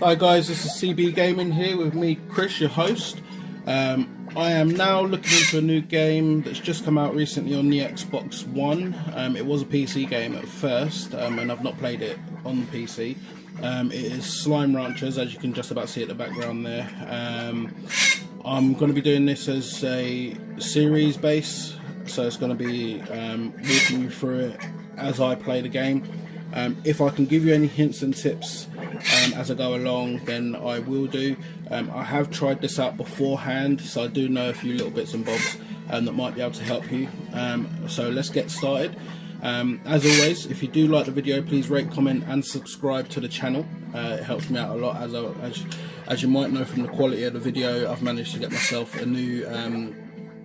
Hi guys, this is CB Gaming here with me, Chris, your host. I am now looking into a new game that's just come out recently on the Xbox One. It was a PC game at first, and I've not played it on the PC. It is Slime Ranchers, as you can just about see at the background there. I'm going to be doing this as a series base, so it's going to be walking you through it as I play the game. If I can give you any hints and tips as I go along, then I will do. I have tried this out beforehand, so I do know a few little bits and bobs that might be able to help you. So let's get started. As always, if you do like the video, please rate, comment and subscribe to the channel. It helps me out a lot. As you might know from the quality of the video, I've managed to get myself a new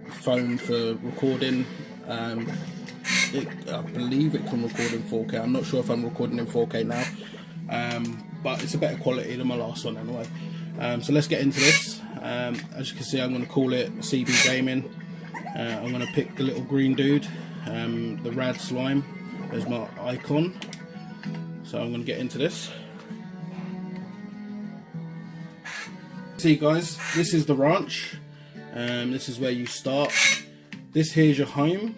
phone for recording. I believe it can record in 4K. I'm not sure if I'm recording in 4K now, but it's a better quality than my last one anyway. So let's get into this. As you can see, I'm going to call it CB Gaming. I'm going to pick the little green dude, the rad slime. There's my icon. So I'm going to get into this. See guys, this is the ranch. This is where you start. This here is your home.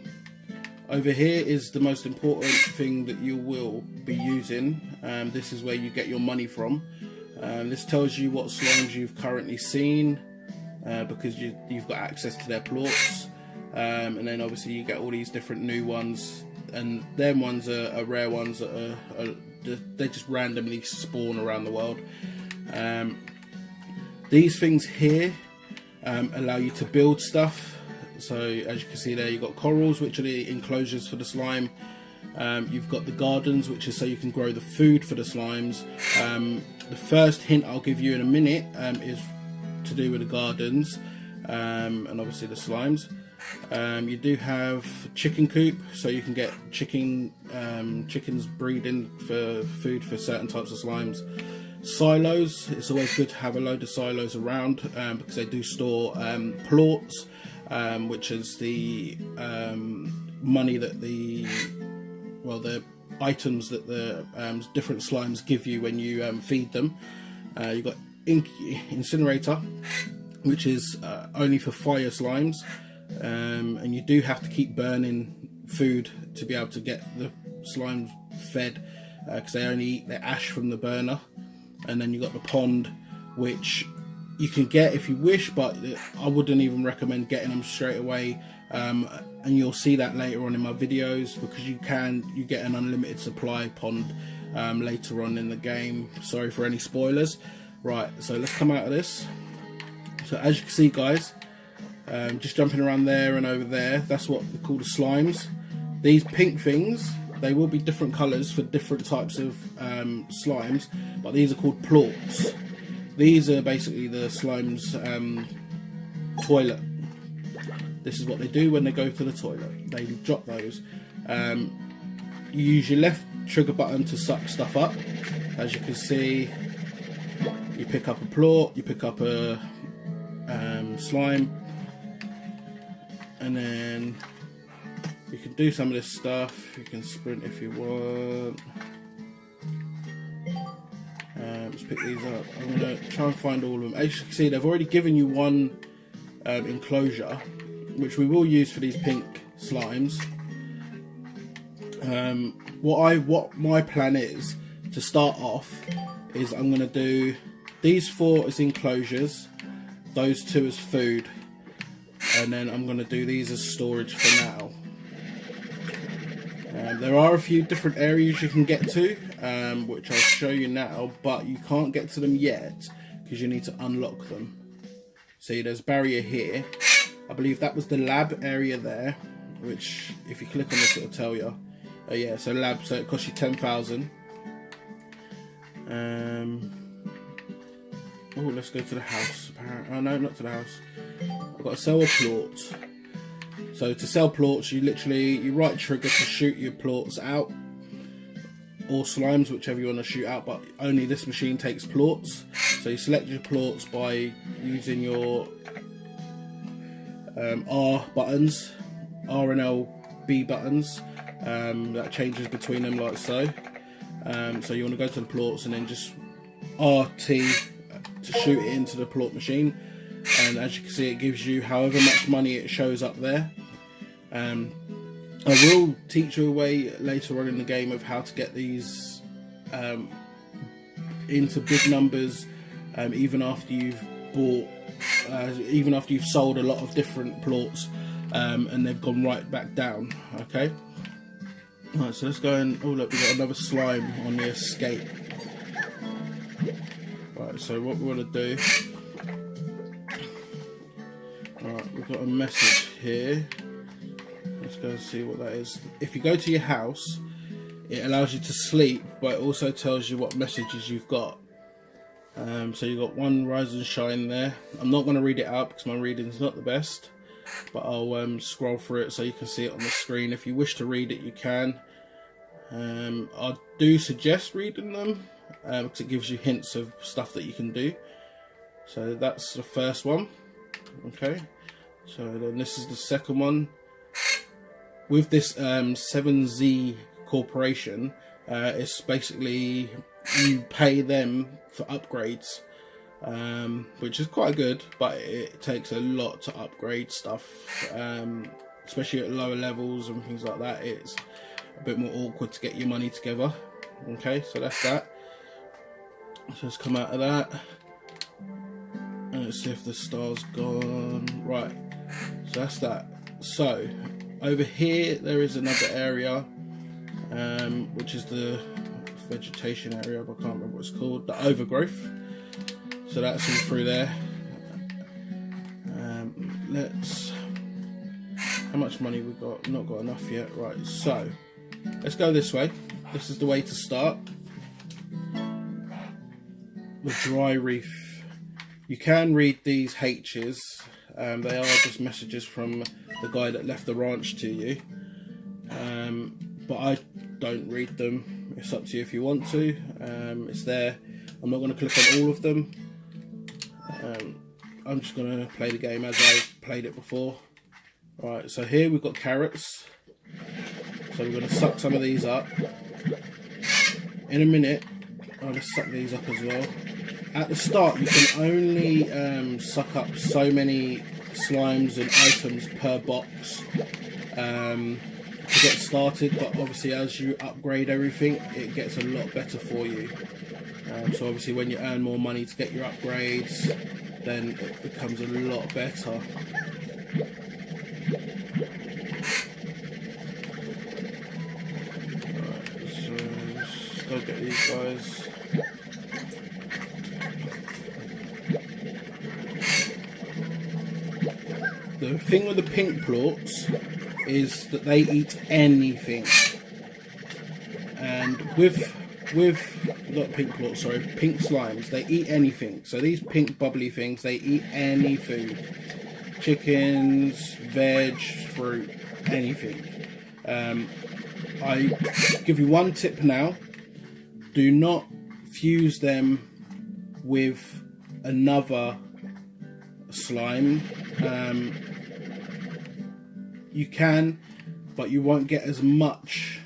Over here is the most important thing that you will be using. This is where you get your money from. This tells you what slimes you've currently seen, because you've got access to their plots. And then obviously you get all these different new ones, and them ones are rare ones that they just randomly spawn around the world. These things here allow you to build stuff. So as you can see there, you've got corals, which are the enclosures for the slime. You've got the gardens, which is so you can grow the food for the slimes. The first hint I'll give you in a minute is to do with the gardens, and obviously the slimes. You do have chicken coop, so you can get chickens breeding for food for certain types of slimes. Silos, it's always good to have a load of silos around, because they do store plorts, which is the money that the items that the different slimes give you when you feed them. You've got incinerator, which is only for fire slimes, and you do have to keep burning food to be able to get the slimes fed, because they only eat the ash from the burner. And then you've got the pond, which you can get if you wish, but I wouldn't even recommend getting them straight away, and you'll see that later on in my videos, because you get an unlimited supply pond later on in the game. Sorry for any spoilers. Right, so let's come out of this. So as you can see guys, just jumping around there and over there, that's what we call the slimes. These pink things, they will be different colours for different types of slimes, but these are called plorts. These are basically the slime's toilet. This is what they do when they go to the toilet. They drop those. You use your left trigger button to suck stuff up. As you can see, you pick up a plort, you pick up a slime, and then you can do some of this stuff. You can sprint if you want. Let's pick these up. I'm going to try and find all of them. As you can see, they've already given you one enclosure, which we will use for these pink slimes. What my plan is to start off is I'm going to do these 4 as enclosures, those 2 as food, and then I'm going to do these as storage for now. There are a few different areas you can get to, which I'll show you now, but you can't get to them yet because you need to unlock them. See, there's barrier here. I believe that was the lab area there, which if you click on this it'll tell you. Yeah, so lab, so it costs you 10,000. Oh, let's go to the house. Oh no, not to the house. I've got to sell a plort. So to sell plorts, you right trigger to shoot your plorts out, or slimes, whichever you want to shoot out, but only this machine takes plorts. So you select your plorts by using your R buttons, R and L, B buttons. That changes between them like so. So you want to go to the plorts and then just RT to shoot it into the plort machine, and as you can see, it gives you however much money it shows up there. I will teach you a way later on in the game of how to get these into big numbers, even after you've bought, even after you've sold a lot of different plorts, and they've gone right back down. Okay. Right, so let's go and, oh look, we've got another slime on the escape. Right, so what we want to do, right, we've got a message here. Let's go and see what that is. If you go to your house, it allows you to sleep, but it also tells you what messages you've got. So you've got one rise and shine there. I'm not going to read it out because my reading's not the best, but I'll scroll through it so you can see it on the screen. If you wish to read it, you can. I do suggest reading them because it gives you hints of stuff that you can do. So that's the first one. Okay, so then this is the second one. With this 7Z Corporation, it's basically you pay them for upgrades, which is quite good, but it takes a lot to upgrade stuff, especially at lower levels and things like that. It's a bit more awkward to get your money together. Okay, so that's that. So let's come out of that and let's see if the star's gone. Right, so that's that. So over here there is another area, which is the vegetation area, but I can't remember what it's called, the overgrowth. So that's all through there. Let's, how much money we got? Not got enough yet. Right, so let's go this way. This is the way to start. The dry reef. You can read these H's. They are just messages from the guy that left the ranch to you. But I don't read them. It's up to you if you want to. It's there. I'm not going to click on all of them. I'm just going to play the game as I played it before. Right, so here we've got carrots. So we're going to suck some of these up. In a minute, I'll just suck these up as well. At the start, you can only suck up so many slimes and items per box to get started, but obviously as you upgrade everything, it gets a lot better for you. So obviously when you earn more money to get your upgrades, then it becomes a lot better. Right, so let's go get these guys. The thing with the pink plorts is that they eat anything, and with not pink plorts, sorry, pink slimes, they eat anything. So these pink bubbly things, they eat any food, chickens, veg, fruit, anything. I give you one tip now: do not fuse them with another slime. You can, but you won't get as much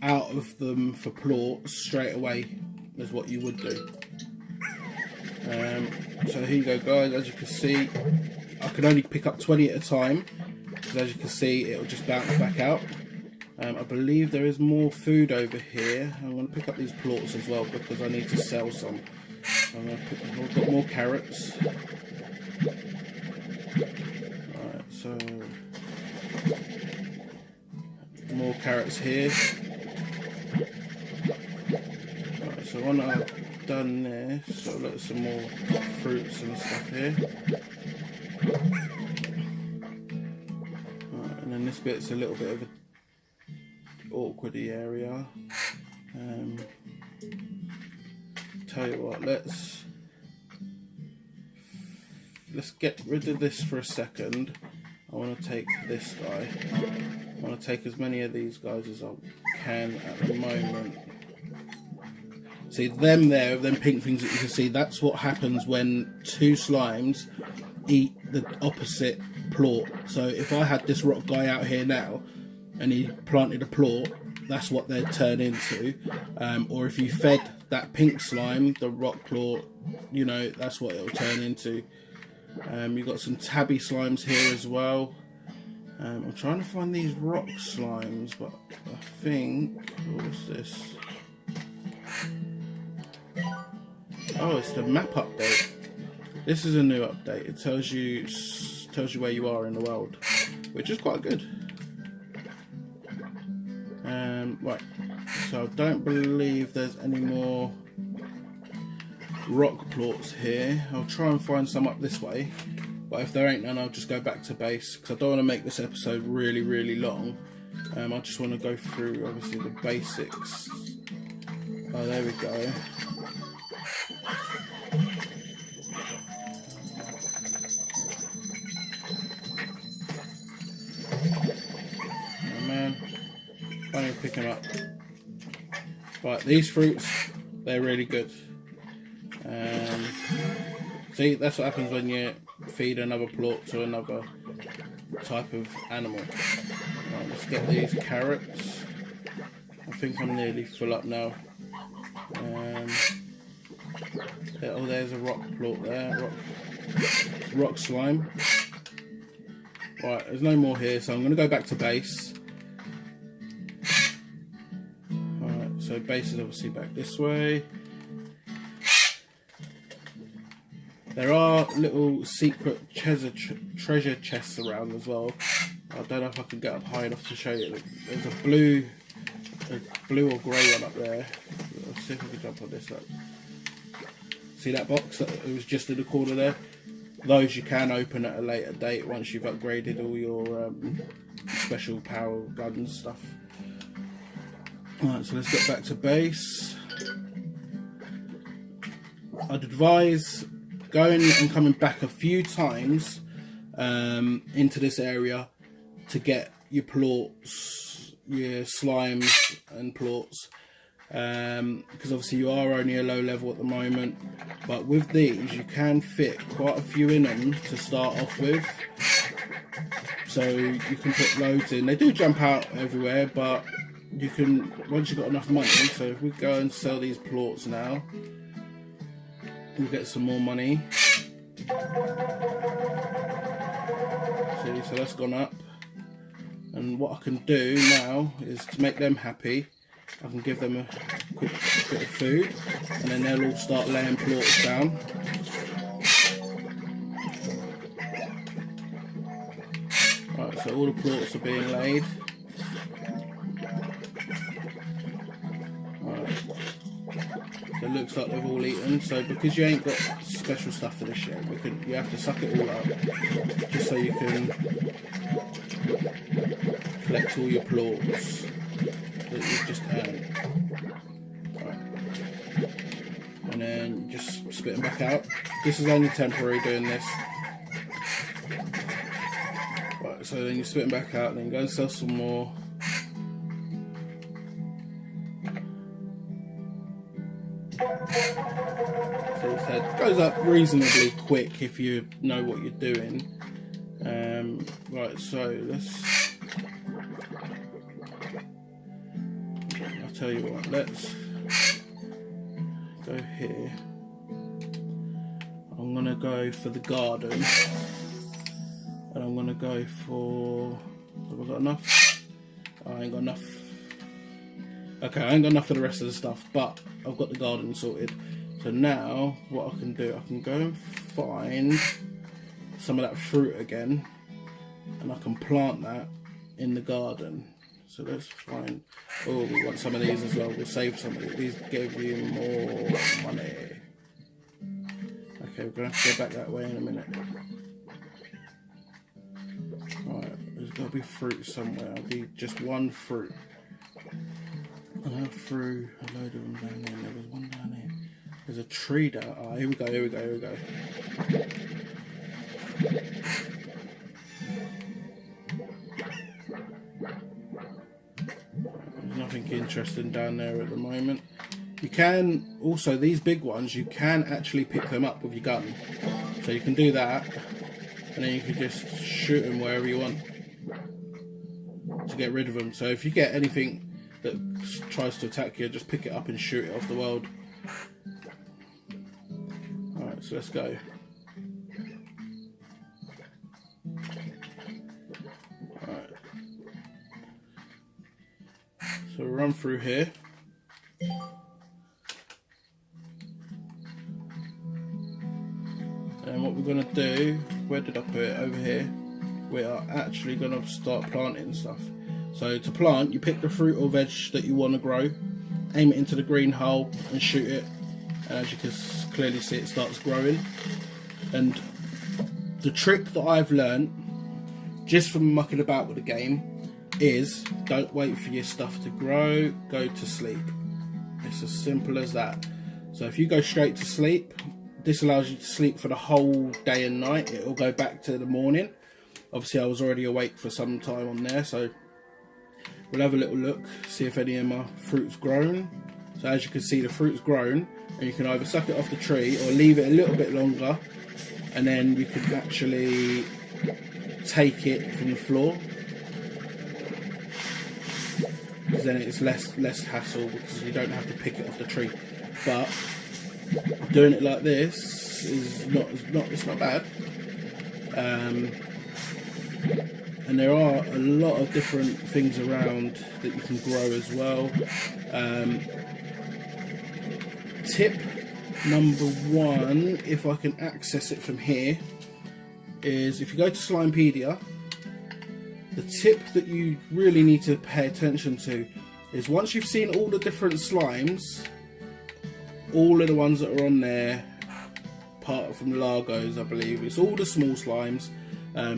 out of them for plorts straight away as what you would do. So here you go, guys. As you can see, I can only pick up 20 at a time, because as you can see, it'll just bounce back out. I believe there is more food over here. I'm going to pick up these plorts as well because I need to sell some. I've got more carrots. Alright, so more carrots here. Alright, so when I've done this, so look, some more fruits and stuff here. Alright, and then this bit's a little bit of an awkwardy area. Tell you what, let's get rid of this for a second. I want to take this guy. I want to take as many of these guys as I can at the moment. See them there, them pink things that you can see, that's what happens when two slimes eat the opposite plort. So if I had this rock guy out here now and he planted a plort, that's what they'd turn into. Or if you fed that pink slime, the rock claw, you know, that's what it'll turn into. You've got some tabby slimes here as well. I'm trying to find these rock slimes, but I think, what's this? Oh, it's the map update. This is a new update. It tells you where you are in the world, which is quite good. Right, so I don't believe there's any more rock plorts here. I'll try and find some up this way, but if there ain't none, I'll just go back to base, because I don't want to make this episode really long. I just want to go through, obviously, the basics. Oh, there we go. Oh man, can't even pick them up. Right, these fruits, they're really good. See, that's what happens when you feed another plort to another type of animal. Right, let's get these carrots. I think I'm nearly full up now. Oh, there's a rock plort there. Rock slime. Right, there's no more here, so I'm going to go back to base. Alright, so base is obviously back this way. There are little secret treasure chests around as well. I don't know if I can get up high enough to show you. There's a blue or grey one up there. Let's see if I can jump on this. Look. See that box that it was just in the corner there? Those you can open at a later date once you've upgraded all your special power guns and stuff. Alright, so let's get back to base. I'd advise going and coming back a few times into this area to get your plorts, your slimes and plorts, because obviously you are only a low level at the moment, but with these you can fit quite a few in them to start off with, so you can put loads in. They do jump out everywhere, but you can, once you've got enough money. So if we go and sell these plorts now, we'll get some more money. See, so that's gone up. And what I can do now is to make them happy, I can give them a quick bit of food, and then they'll all start laying plorts down. Right, so all the plorts are being laid. It looks like they've all eaten, so because you ain't got special stuff for this yet, you have to suck it all up, just so you can collect all your plorts that you've just earned. Right. And then just spit them back out. This is only temporary doing this. Right, so then you spit them back out, and then go and sell some more. So it goes up reasonably quick if you know what you're doing. Right, so I'll tell you what, let's go here. I'm gonna go for the garden, and I'm gonna go for, have I got enough? I ain't got enough. Okay, I ain't got enough for the rest of the stuff, but I've got the garden sorted. So now, what I can do, I can go and find some of that fruit again, and I can plant that in the garden. So let's find, oh, we want some of these as well. We'll save some of these. These give you more money. Okay, we're going to have to go back that way in a minute. Right, there's got to be fruit somewhere. I'll be just one fruit. And I threw a load of them down there. There was one down here. There's a tree down. Oh, here we go, here we go, here we go. There's nothing interesting down there at the moment. You can also, these big ones, you can actually pick them up with your gun. So you can do that, and then you can just shoot them wherever you want to get rid of them. So if you get anything that tries to attack you, just pick it up and shoot it off the world. Alright, so let's go. Alright. So we'll run through here. And what we're going to do, where did I put it? Over here. We are actually going to start planting stuff. So to plant, you pick the fruit or veg that you want to grow, aim it into the green hole and shoot it. And as you can clearly see, it starts growing. And the trick that I've learned, just from mucking about with the game, is don't wait for your stuff to grow, go to sleep. It's as simple as that. So if you go straight to sleep, this allows you to sleep for the whole day and night. It will go back to the morning. Obviously I was already awake for some time on there, so we'll have a little look, see if any of my fruit's grown. So as you can see, the fruit's grown, and you can either suck it off the tree or leave it a little bit longer, and then you can actually take it from the floor, because then it's less hassle, because you don't have to pick it off the tree. But doing it like this is not bad. And there are a lot of different things around that you can grow as well. Tip number one, if I can access it from here, is if you go to Slimepedia, the tip that you really need to pay attention to is once you've seen all the different slimes, all of the ones that are on there, apart from the Largos, I believe, it's all the small slimes.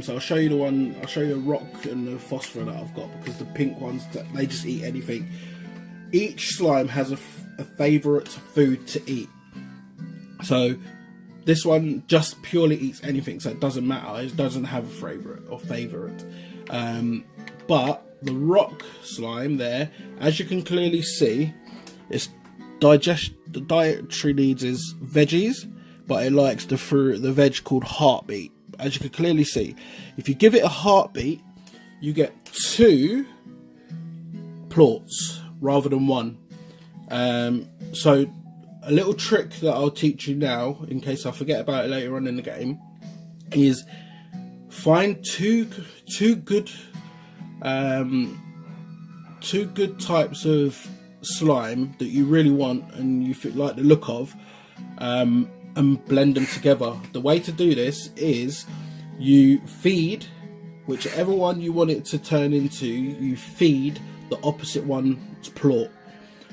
So I'll show you the one, I'll show you the rock and the phosphor that I've got, because the pink ones, they just eat anything. Each slime has a favourite food to eat. So this one just purely eats anything, so it doesn't matter, it doesn't have a favourite. But the rock slime there, as you can clearly see, its the dietary needs is veggies, but it likes the veg called heartbeat. As you can clearly see, if you give it a heartbeat, you get 2 plorts rather than 1. So a little trick that I'll teach you now, in case I forget about it later on in the game, is find two good types of slime that you really want and you like the look of, and blend them together. The way to do this is you feed whichever one you want it to turn into, you feed the opposite one's plort.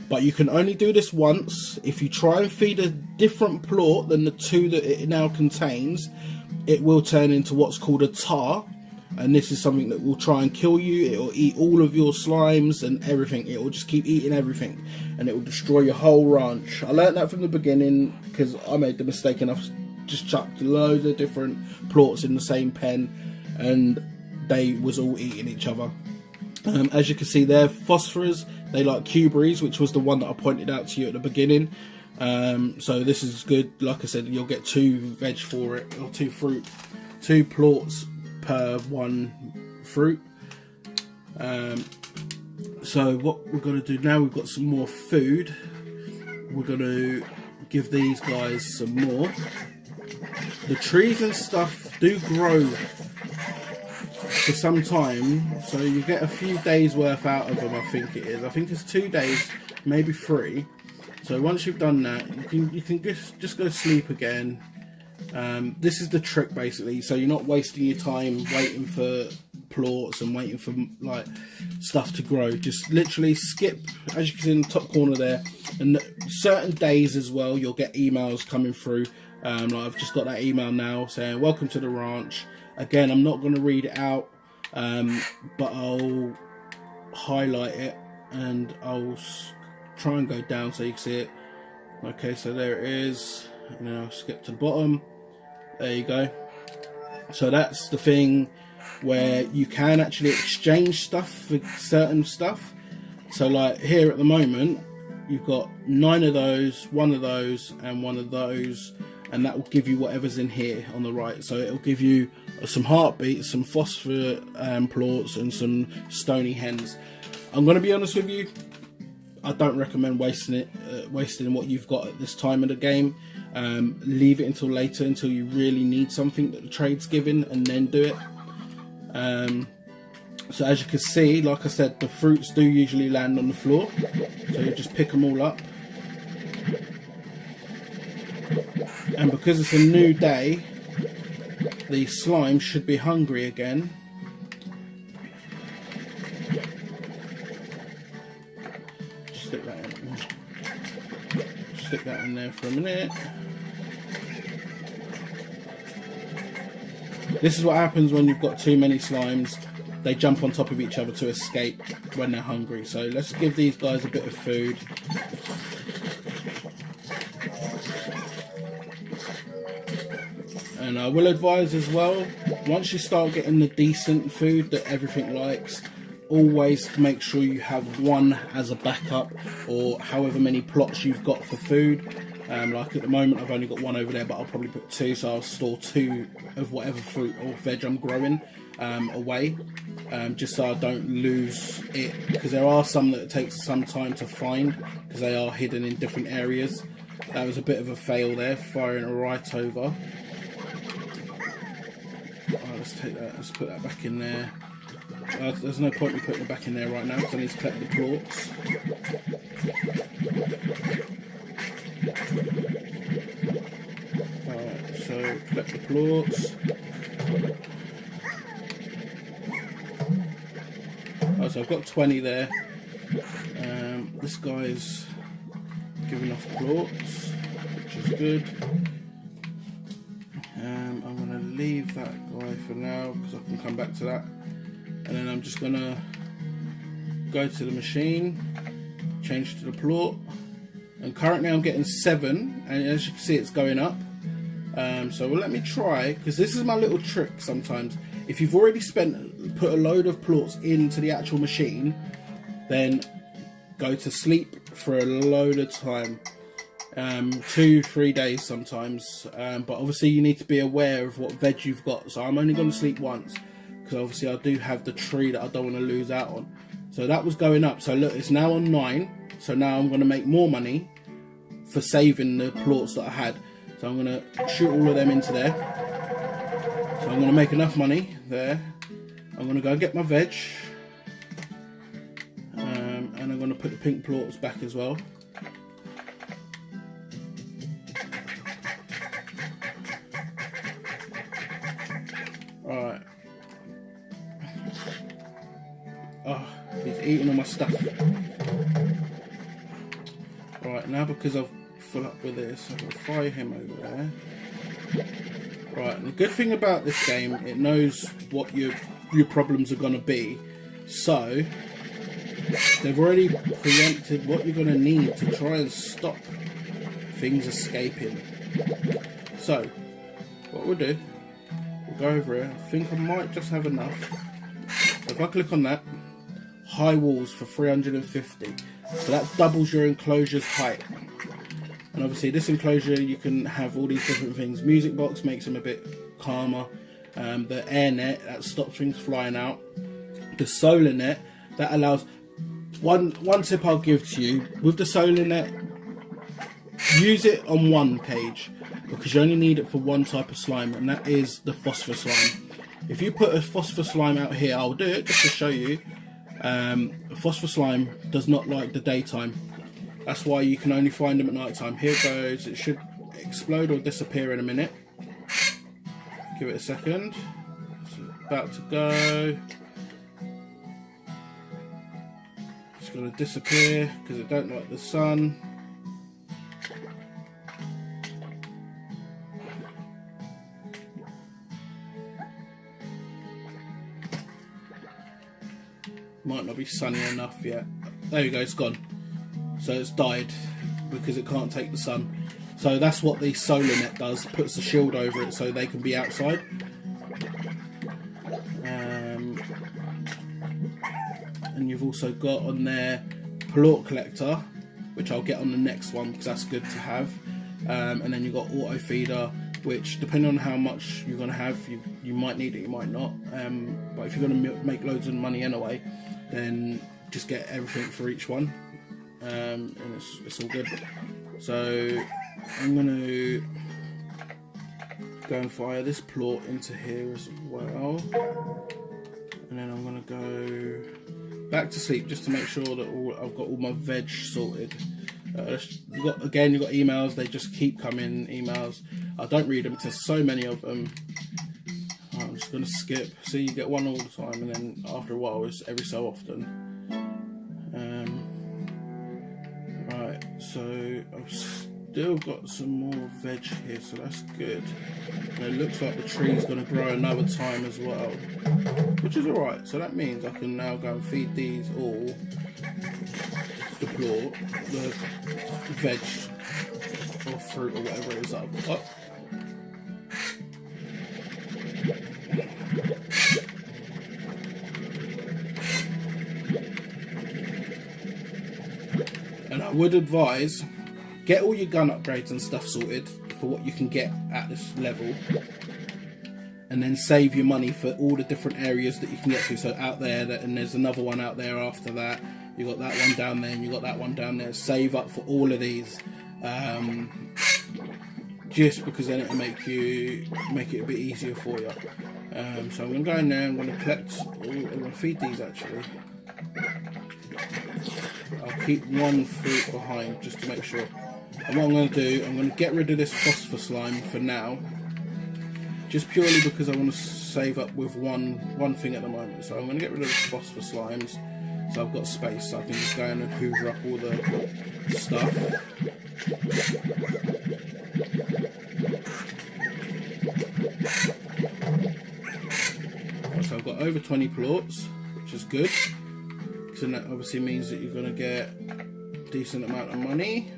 But you can only do this once. If you try and feed a different plort than the 2 that it now contains, it will turn into what's called a tar, and this is something that will try and kill you. It will eat all of your slimes and everything. It will just keep eating everything, and it will destroy your whole ranch. I learned that from the beginning, because I made the mistake and I've just chucked loads of different plorts in the same pen, and they was all eating each other. As you can see there, phosphorus, they like cuberries, which was the one that I pointed out to you at the beginning. So this is good. Like I said, you'll get 2 veg for it, or 2 fruit, 2 plorts per 1 fruit. So what we're going to do now, we've got some more food. We're going to give these guys some more. The trees and stuff do grow for some time, so you get a few days worth out of them. I think it is. I think it's 2 days, maybe 3. So once you've done that, you can just go sleep again. This is the trick basically, so you're not wasting your time waiting for plorts and waiting for like stuff to grow. Just literally skip, as you can see in the top corner there, and certain days as well you'll get emails coming through. Like I've just got that email now saying welcome to the ranch. Again, I'm not going to read it out, but I'll highlight it and I'll try and go down so you can see it. Okay, so there it is, and then I'll skip to the bottom. There you go. So that's the thing where you can actually exchange stuff for certain stuff. So like here at the moment, you've got 9 of those, 1 of those, and 1 of those, and that will give you whatever's in here on the right. So it'll give you some heartbeats, some phosphor plorts, and some stony hens. I'm going to be honest with you, I don't recommend wasting what you've got at this time of the game. Leave it until later, until you really need something that the trade's giving, and then do it. So as you can see, like I said, the fruits do usually land on the floor, so you just pick them all up. And because it's a new day, the slime should be hungry again. Stick that in there for a minute. This is what happens when you've got too many slimes. They jump on top of each other to escape when they're hungry. So let's give these guys a bit of food. And I will advise as well, once you start getting the decent food that everything likes, always make sure you have one as a backup, or however many plots you've got for food. Like at the moment I've only got one over there, but I'll probably put two, so I'll store two of whatever fruit or veg I'm growing away, just so I don't lose it, because there are some that it takes some time to find because they are hidden in different areas. That was a bit of a fail there, firing it right over. Right, let's take that, let's put that back in there. There's no point in putting it back in there right now because I need to collect the plorts. Alright, so collect the plorts. Oh, so I've got 20 there. This guy's giving off plorts, which is good. I'm going to leave that guy for now because I can come back to that. And then I'm just going to go to the machine, change to the plort, and currently I'm getting 7, and as you can see it's going up. So let me try, because this is my little trick sometimes. If you've already put a load of plorts into the actual machine, then go to sleep for a load of time, 2-3 days sometimes, but obviously you need to be aware of what veg you've got. So I'm only going to sleep once, because obviously I do have the tree that I don't want to lose out on. So that was going up, so look, it's now on 9, so now I'm going to make more money for saving the plorts that I had. So I'm going to shoot all of them into there, so I'm going to make enough money there. I'm going to go get my veg, and I'm going to put the pink plorts back as well. Alright. Oh, he's eating all my stuff. Right, now because I've full up with this, I'm going to fire him over there. Right, and the good thing about this game, it knows what your problems are going to be. So, they've already preempted what you're going to need to try and stop things escaping. So, what we'll do, we'll go over here. I think I might just have enough. So if I click on that, high walls for 350. So that doubles your enclosure's height. And obviously this enclosure, you can have all these different things. Music box makes them a bit calmer. The air net, that stops things flying out. The solar net, that allows... One tip I'll give to you, with the solar net, use it on one cage, because you only need it for one type of slime, and that is the phosphor slime. If you put a phosphor slime out here, I'll do it just to show you. Phosphor slime does not like the daytime. That's why you can only find them at night time. Here it goes. It should explode or disappear in a minute. Give it a second. It's about to go. It's going to disappear because it don't like the sun. Might not be sunny enough yet. There we go, it's gone. So it's died because it can't take the sun. So that's what the solar net does, puts a shield over it so they can be outside. And you've also got on there plort collector, which I'll get on the next one because that's good to have. And then you've got auto feeder, which depending on how much you're going to have, you might need it, you might not. But if you're going to make loads of money anyway, then just get everything for each one. and it's all good. So I'm going to go and fire this plort into here as well, and then I'm going to go back to sleep just to make sure that I've got all my veg sorted. You've got emails, they just keep coming, emails. I don't read them because there's so many of them. I'm just going to skip. So you get one all the time, and then after a while it's every so often. Right, so I've still got some more veg here, so that's good. And it looks like the tree's going to grow another time as well, which is alright. So that means I can now go and feed these all the plort, the veg or fruit or whatever it is that I've got. And I would advise, get all your gun upgrades and stuff sorted for what you can get at this level, and then save your money for all the different areas that you can get to. So out there, and there's another one out there after that. You got that one down there, and you got that one down there. Save up for all of these, just because then it'll make it a bit easier for you. So I'm going to go in there. I'm going to collect. I'm going to feed these actually. I'll keep one fruit behind just to make sure. And what I'm going to do, I'm going to get rid of this phosphor slime for now, just purely because I want to save up with one thing at the moment. So I'm going to get rid of the phosphor slimes. So I've got space, so I can just go in and hoover up all the stuff. So I've got over 20 plorts, which is good. So that obviously means that you're going to get a decent amount of money.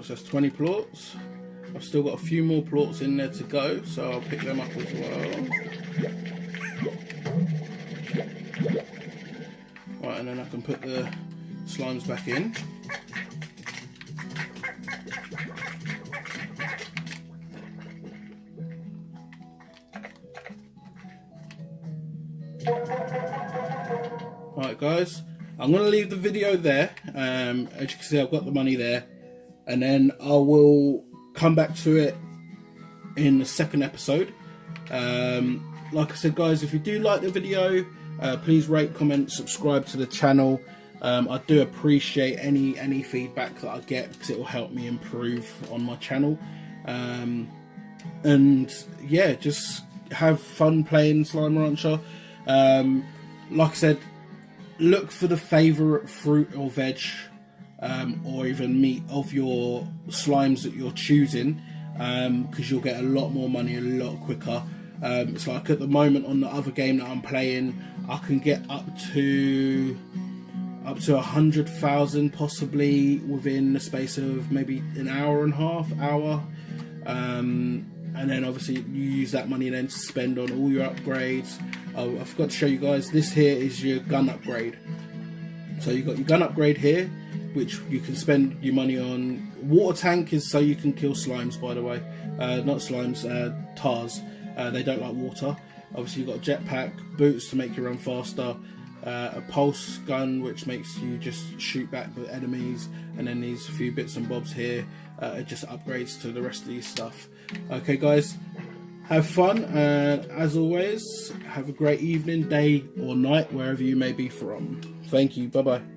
So that's 20 plorts. I've still got a few more plorts in there to go, so I'll pick them up as well. Right, and then I can put the slimes back in. Right guys, I'm going to leave the video there. As you can see, I've got the money there, and then I will come back to it in the second episode. Like I said guys, if you do like the video, please rate, comment, subscribe to the channel. I do appreciate any feedback that I get, because it will help me improve on my channel. And yeah, just have fun playing Slime Rancher. Like I said, look for the favourite fruit or veg, or even meat of your slimes that you're choosing, because you'll get a lot more money a lot quicker. It's like at the moment on the other game that I'm playing, I can get up to 100,000 possibly within the space of maybe an hour and a half. And then obviously you use that money then to spend on all your upgrades. Oh, I forgot to show you guys, this here is your gun upgrade. So you've got your gun upgrade here, which you can spend your money on. Water tank is so you can kill slimes, by the way. Not slimes, tars. They don't like water. Obviously you've got a jetpack, boots to make you run faster, a pulse gun which makes you just shoot back with enemies, and then these few bits and bobs here just upgrades to the rest of these stuff. Okay guys, have fun, and as always, have a great evening, day or night, wherever you may be from. Thank you, bye bye.